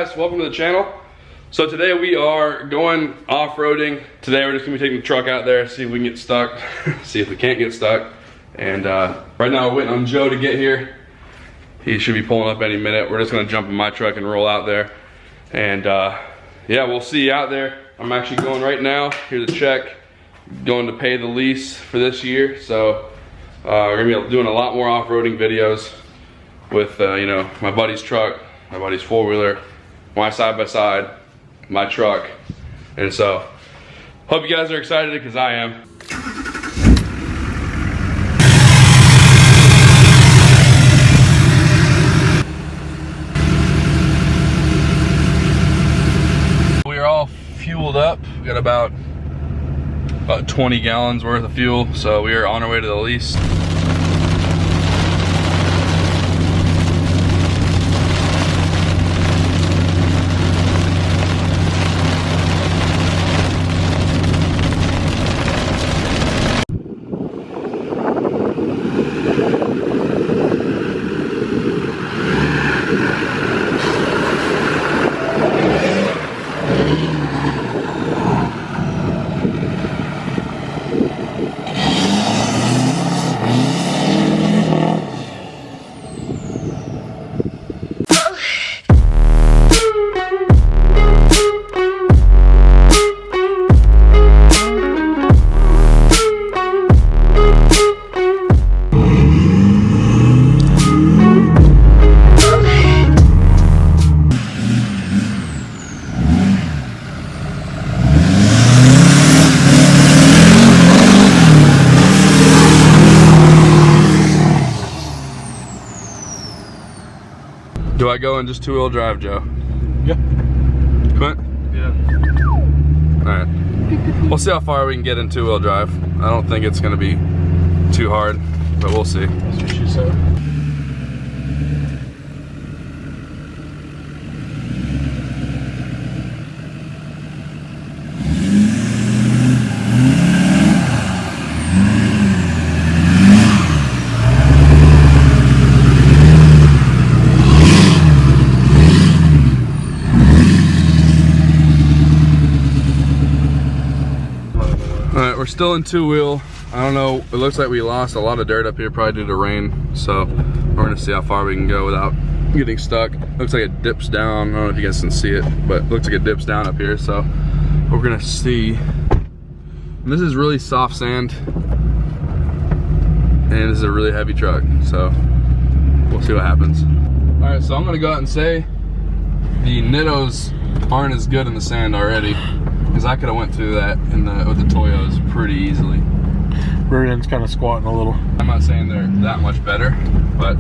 guys, welcome to the channel. So today we are going off-roading. Today we're just gonna be taking the truck out there, see if we can get stuck, see if we can't get stuck. And right now we're waiting on Joe to get here. He should be pulling up any minute. We're just gonna jump in my truck and roll out there. And yeah, we'll see you out there. I'm actually going right now. Here's a check. Going to pay the lease for this year. So we're gonna be doing a lot more off-roading videos with you know, my buddy's truck, my buddy's four-wheeler, my side-by-side, my truck. And so hope you guys are excited, because I am. We are all fueled up. We got about 20 gallons worth of fuel, so we are on our way to the lease. Do I go in just two-wheel drive, Joe? Yeah. Clint? Yeah. Alright. We'll see how far we can get in two-wheel drive. I don't think it's gonna be too hard, but we'll see. That's what she said. Alright, we're still in two-wheel. I don't know, it looks like we lost a lot of dirt up here, probably due to rain. So we're gonna see how far we can go without getting stuck. Looks like it dips down. I don't know if you guys can see it, but it looks like it dips down up here. So we're gonna see. And this is really soft sand. And this is a really heavy truck. So we'll see what happens. Alright, so I'm gonna go out and say the Nittos aren't as good in the sand already. Because I could have went through that with the Toyos pretty easily. Rear end's kind of squatting a little. I'm not saying they're that much better, but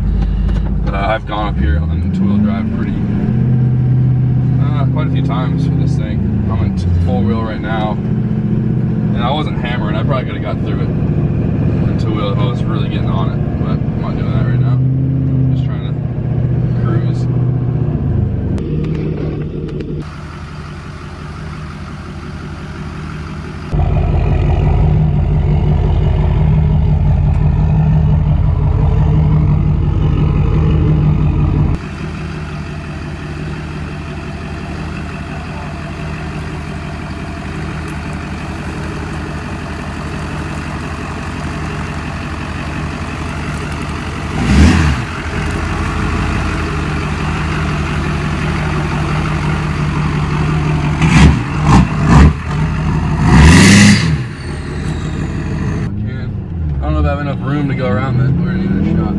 I've gone up here on two-wheel drive quite a few times for this thing. I'm in four-wheel right now, and I wasn't hammering. I probably could have got through it in two-wheel if I was really getting on it, but I'm not doing that right now. I'm just trying to cruise. Room to go around that. We're gonna need a shot.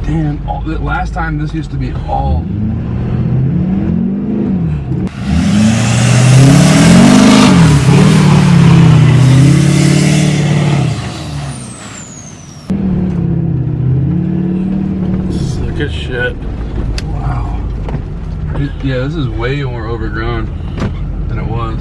Damn, last time this used to be all. Sick as shit. Wow. Yeah, this is way more overgrown than it was.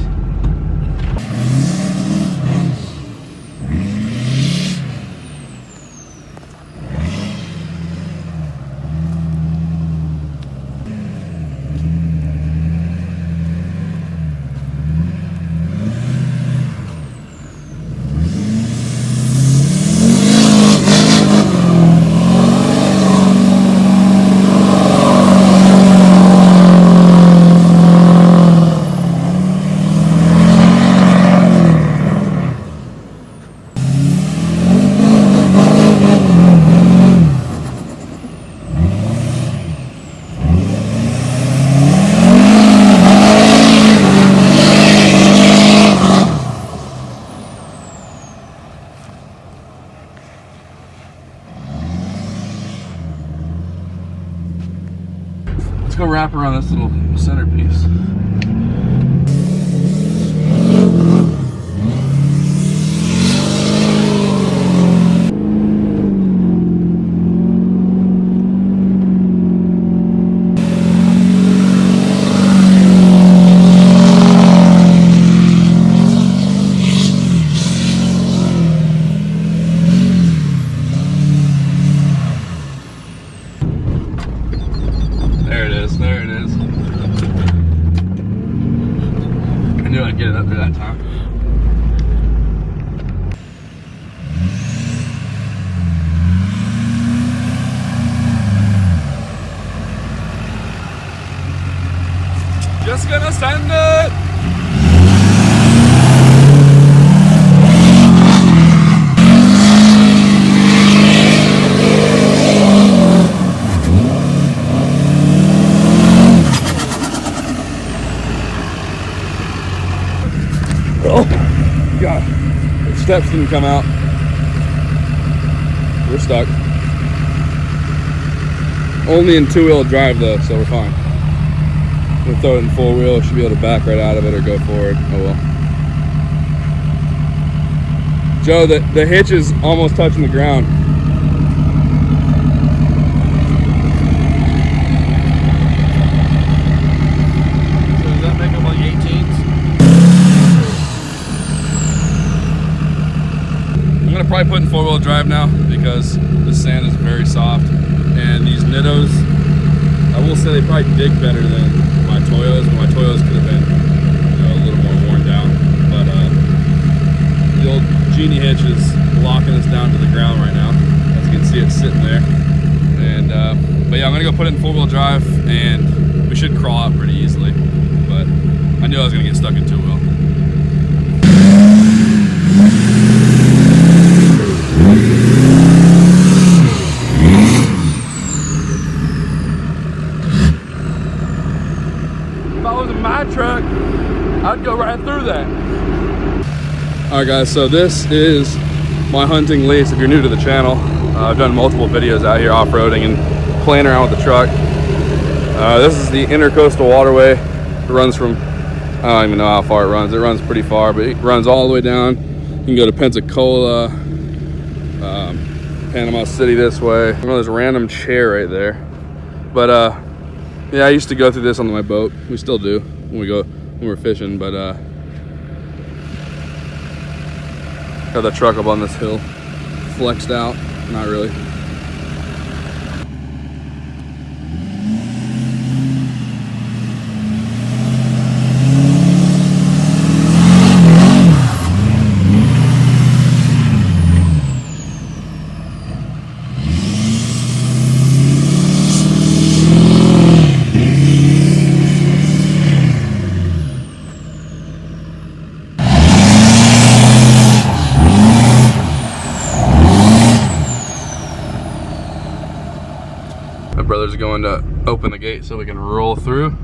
wrap around this little centerpiece. There it is, there it is. I knew I'd get it up there that time. Just gonna send it! Oh, God. The steps didn't come out. We're stuck. Only in two-wheel drive though, so we're fine. We'll throw it in four-wheel, should be able to back right out of it or go forward. Oh well. Joe, the hitch is almost touching the ground. So does that make them like 18s? I'm gonna probably put in four-wheel drive now because the sand is very soft, and these Nittos, I will say they probably dig better than my Toyos, but my Toyos could have been, you know, a little more worn down. But the old Genie hitch is locking us down to the ground right now. As you can see, it's sitting there. And but yeah, I'm gonna go put it in four-wheel drive, and we should crawl out pretty easily. But I knew I was gonna get stuck in two-wheel. If I was in my truck, I'd go right through that. All right, guys, so this is my hunting lease. If you're new to the channel, I've done multiple videos out here off-roading and playing around with the truck. This is the Intercoastal Waterway. It runs from, I don't even know how far it runs. It runs pretty far, but it runs all the way down. You can go to Pensacola, Panama City this way. I know there's a random chair right there. But yeah, I used to go through this on my boat. We still do when we're fishing, but got the truck up on this hill, flexed out, not really. My brother's going to open the gate so we can roll through.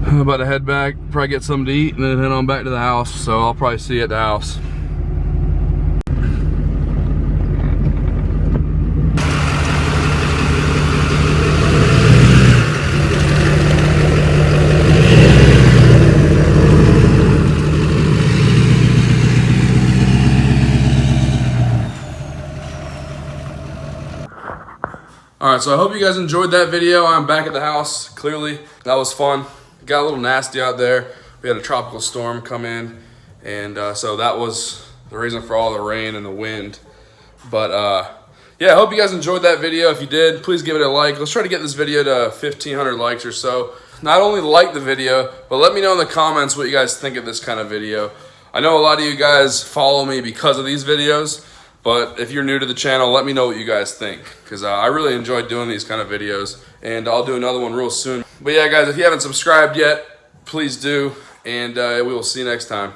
I'm about to head back, probably get something to eat, and then head on back to the house. So I'll probably see you at the house. Alright, so I hope you guys enjoyed that video. I'm back at the house. Clearly, that was fun. It got a little nasty out there. We had a tropical storm come in, and so that was the reason for all the rain and the wind. But yeah, I hope you guys enjoyed that video. If you did, please give it a like. Let's try to get this video to 1,500 likes or so. Not only like the video, but let me know in the comments what you guys think of this kind of video. I know a lot of you guys follow me because of these videos, but if you're new to the channel, let me know what you guys think, because I really enjoy doing these kind of videos, and I'll do another one real soon. But yeah, guys, if you haven't subscribed yet, please do, and we will see you next time.